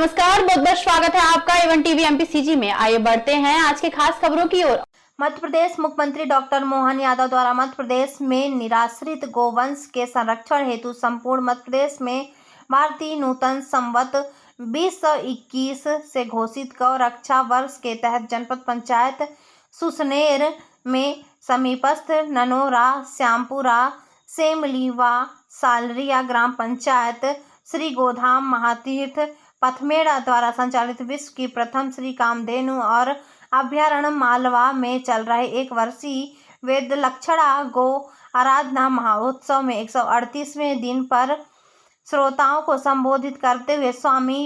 नमस्कार, बहुत बहुत स्वागत है आपका एवन टीवी एमपीसीजी में। आइए बढ़ते हैं आज के खास खबरों की ओर। मध्य प्रदेश मुख्यमंत्री डॉक्टर मोहन यादव द्वारा मध्य प्रदेश में निराश्रित गोवंश के संरक्षण हेतु संपूर्ण मध्य प्रदेश में भारतीय नूतन संवत 2021 से घोषित गौ रक्षा वर्ष के तहत जनपद पंचायत सुसनेर में समीपस्थ ननोरा, श्यामपुरा, सेमलीवा, सालरिया ग्राम पंचायत, श्री गोधाम महातीर्थ पथमेड़ा द्वारा संचालित विश्व की प्रथम श्री कामधेनु और अभ्यारण्य मालवा में चल रहे 1 वर्षीय वेदलक्षणा गो आराधना महोत्सव में 138वें दिन पर श्रोताओं को संबोधित करते हुए स्वामी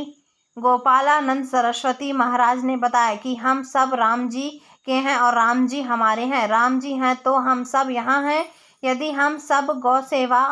गोपालानंद सरस्वती महाराज ने बताया कि हम सब राम जी के हैं और राम जी हमारे हैं। राम जी हैं तो हम सब यहाँ हैं। यदि हम सब गौ सेवा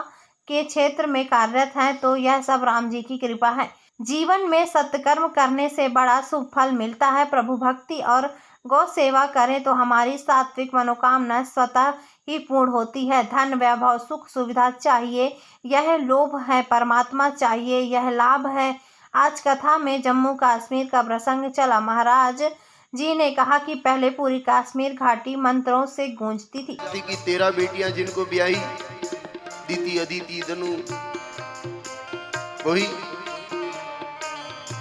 के क्षेत्र में कार्यरत हैं तो यह सब राम जी की कृपा है। जीवन में सत्कर्म करने से बड़ा शुभ फल मिलता है। प्रभु भक्ति और गौ सेवा करें तो हमारी सात्विक मनोकामना स्वतः ही पूर्ण होती है। धन, वैभव, सुख, सुविधा चाहिए, यह लोभ है। परमात्मा चाहिए, यह लाभ है। आज कथा में जम्मू कश्मीर का प्रसंग चला। महाराज जी ने कहा कि पहले पूरी कश्मीर घाटी मंत्रों से गूंजती थी। की 13 बेटियां जिनको ब्याही, दीति, अदिति, धनु, वही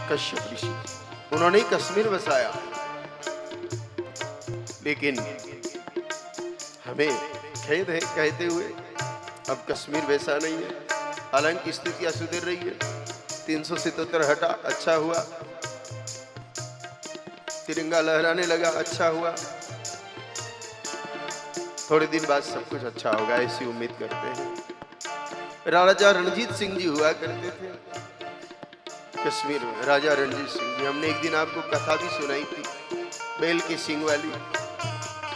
कश्यप ऋषि, उन्होंने ही कश्मीर बसाया। लेकिन हमें खेद है कहते हुए अब कश्मीर वैसा नहीं है। हालांकि स्थितियां सुधर रही है। 377 हटा, अच्छा हुआ। तिरंगा लहराने लगा, अच्छा हुआ। थोड़े दिन बाद सब कुछ अच्छा होगा, ऐसी उम्मीद करते हैं। राजा रणजीत सिंह जी हुआ करते थे कश्मीर में, राजा रणजीत सिंह जी। हमने एक दिन आपको कथा भी सुनाई थी, बैल के सिंह वाली।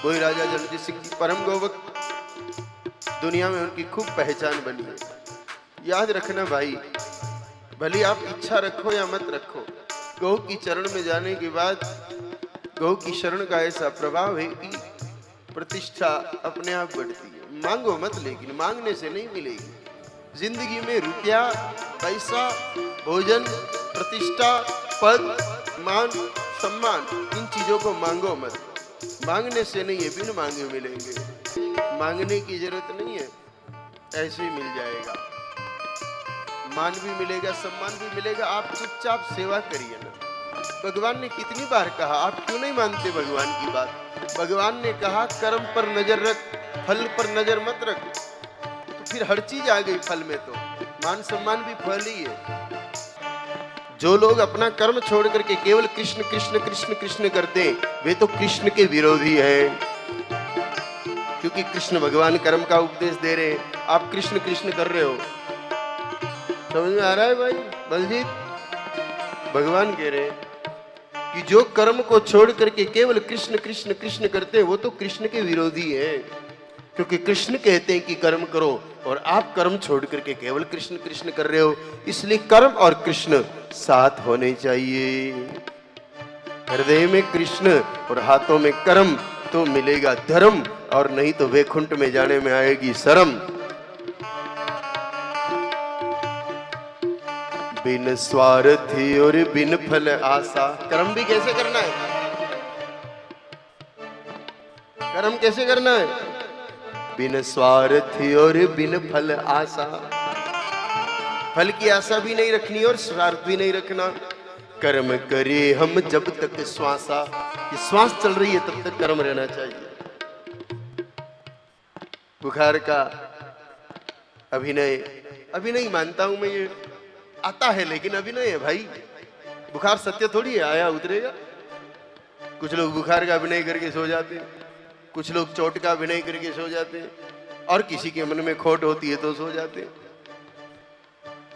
वही राजा रणजीत सिंह जी परम गोवक, दुनिया में उनकी खूब पहचान बनी है। याद रखना भाई, भले आप इच्छा रखो या मत रखो, गौ की चरण में जाने के बाद गौ की शरण का ऐसा प्रभाव है कि प्रतिष्ठा अपने आप बढ़ती है। मांगो मत, लेकिन मांगने से नहीं मिलेगी। जिंदगी में रुपया, पैसा, भोजन, प्रतिष्ठा, पद, मान, सम्मान, इन चीजों को मांगो मत। मांगने से नहीं है, बिन मांगे मिलेंगे। मांगने की जरूरत नहीं है, ऐसे ही मिल जाएगा। मान भी मिलेगा, सम्मान भी मिलेगा। आप चुपचाप सेवा करिए ना। भगवान ने कितनी बार कहा, आप क्यों नहीं मानते भगवान की बात? भगवान ने कहा कर्म पर नजर रख, फल पर नजर मत रख। तो फिर हर चीज आ गई फल में, तो मान सम्मान भी फल ही है। जो लोग अपना कर्म छोड़ करके केवल कृष्ण कृष्ण कृष्ण कृष्ण करते हैं, वे तो कृष्ण के विरोधी हैं। क्योंकि कृष्ण भगवान कर्म का उपदेश दे रहे हैं, आप कृष्ण कृष्ण कर रहे हो। समझ में आ रहा है भाई? बलजीत, भगवान कह रहे हैं कि जो कर्म को छोड़ करके केवल कृष्ण कृष्ण कृष्ण करते हैं, वो तो कृष्ण के विरोधी हैं। क्योंकि कृष्ण कहते हैं कि कर्म करो, और आप कर्म छोड़ करके केवल कृष्ण कृष्ण कर रहे हो। इसलिए कर्म और कृष्ण साथ होने चाहिए। हृदय में कृष्ण और हाथों में कर्म, तो मिलेगा धर्म, और नहीं तो वैकुंठ में जाने में आएगी शर्म। बिन स्वार्थी और बिन फल आशा। कर्म भी कैसे करना है? कर्म कैसे करना है? बिन स्वार्थी और बिन फल आशा। फल की आशा भी नहीं रखनी और स्वार्थ भी नहीं रखना। कर्म करे हम जब तक श्वासा, ये श्वास चल रही है तब तक कर्म रहना चाहिए। बुखार का अभिनय मानता हूं मैं, ये आता है लेकिन अभिनय है भाई। बुखार सत्य थोड़ी है, आया उतरेगा। कुछ लोग बुखार का अभिनय करके सो जाते हैं, कुछ लोग चोट का अभिनय करके सो जाते हैं, और किसी के मन में खोट होती है तो सो जाते हैं।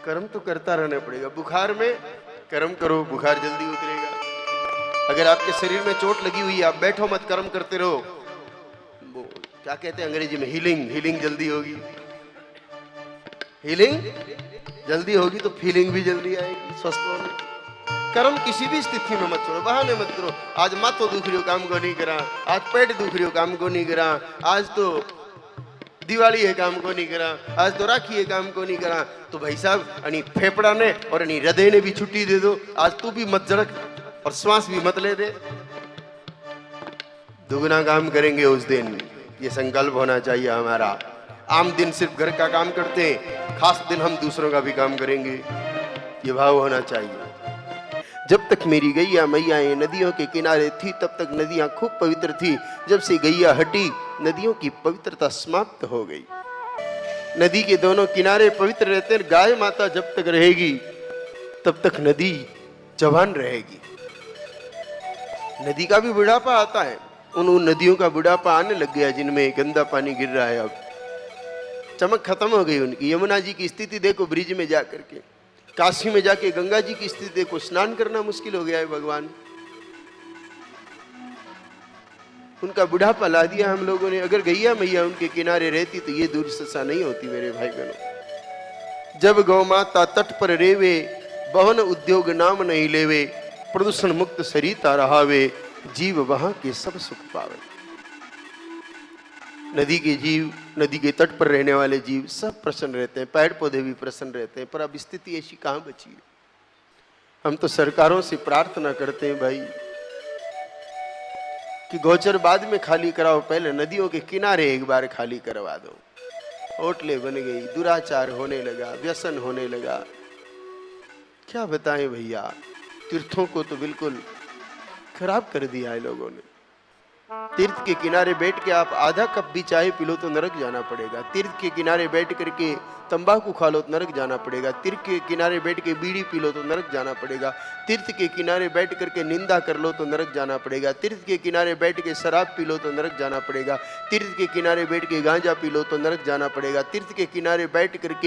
कर्म तो करता रहना पड़ेगा। बुखार में कर्म करो, बुखार जल्दी उतरेगा। अगर आपके शरीर में चोट लगी हुई है, आप बैठो मत, कर्म करते रहो। वो क्या कहते हैं अंग्रेजी में, हीलिंग जल्दी होगी। हीलिंग जल्दी होगी तो फीलिंग भी जल्दी आएगी, स्वस्थ होने। कर्म किसी भी स्थिति में मत छोड़ो, बहाने मत करो। आज माथो दुख रही हो, काम को नहीं करा। आज पेट दुख रही हो, काम को नहीं करा। आज तो दिवाळी हे काम कोणी करा, आज तो राखी हे काम कोणी करा, तो भाई साहब आणि फेफड़ा ने और आणि हृदय ने भी छुट्टी दे दो, आज तू भी मत झड़क और श्वास भी मत ले दे। दुगना काम करेंगे उस दिन, ये संकल्प होना चाहिए हमारा। आम दिन सिर्फ घर का काम करते हैं, खास दिन हम दूसरों का भी काम करेंगे, ये भाव होना चाहिए। जब तक मेरी गैया मैयाएं नदियों के किनारे थी तब तक नदियां खूब पवित्र थी। जब से गैया हटी नदियों की पवित्रता समाप्त हो गई। नदी के दोनों किनारे पवित्र रहते हैं। गाय माता जब तक रहेगी तब तक नदी जवान रहेगी। नदी का भी बुढ़ापा आता है, उन नदियों का बुढ़ापा आने लग गया जिनमें गंदा पानी गिर रहा है। अब चमक खत्म हो गई उनकी। यमुना जी की स्थिति देखो ब्रिज में जाकर के, काशी में जाके गंगा जी की स्थिति देखो, स्नान करना मुश्किल हो गया है भगवान। उनका बुढ़ापा ला दिया हम लोगों ने। अगर गैया मैया उनके किनारे रहती तो ये दुर्दशा नहीं होती मेरे भाई बहनों। जब गौ माता तट पर रेवे, बहन उद्योग नाम नहीं लेवे, प्रदूषण मुक्त सरिता रहावे, जीव वहां के सब सुख पावे। नदी के जीव, नदी के तट पर रहने वाले जीव सब प्रसन्न रहते हैं, पेड़ पौधे भी प्रसन्न रहते हैं। पर अब स्थिति ऐसी कहां बची है? हम तो सरकारों से प्रार्थना करते हैं भाई कि गोचर बाद में खाली कराओ, पहले नदियों के किनारे एक बार खाली करवा दो। होटलें बन गई, दुराचार होने लगा, व्यसन होने लगा। क्या बताएं भैया, तीर्थों को तो बिल्कुल खराब कर दिया है लोगों ने। तीर्थ के किनारे बैठ के आप आधा कप भी चाय पी लो तो नरक जाना पड़ेगा। तीर्थ के किनारे बैठ करके तंबाकू खा लो तो नरक जाना पड़ेगा। तीर्थ के किनारे बैठ के बीड़ी पी लो तो नरक जाना पड़ेगा। तीर्थ के किनारे बैठ करके निंदा कर लो तो नरक जाना पड़ेगा। तीर्थ के किनारे बैठ के शराब पी लो तो नरक जाना पड़ेगा। तीर्थ के किनारे बैठ के गांजा पी लो तो नरक जाना पड़ेगा। तीर्थ के किनारे बैठ करके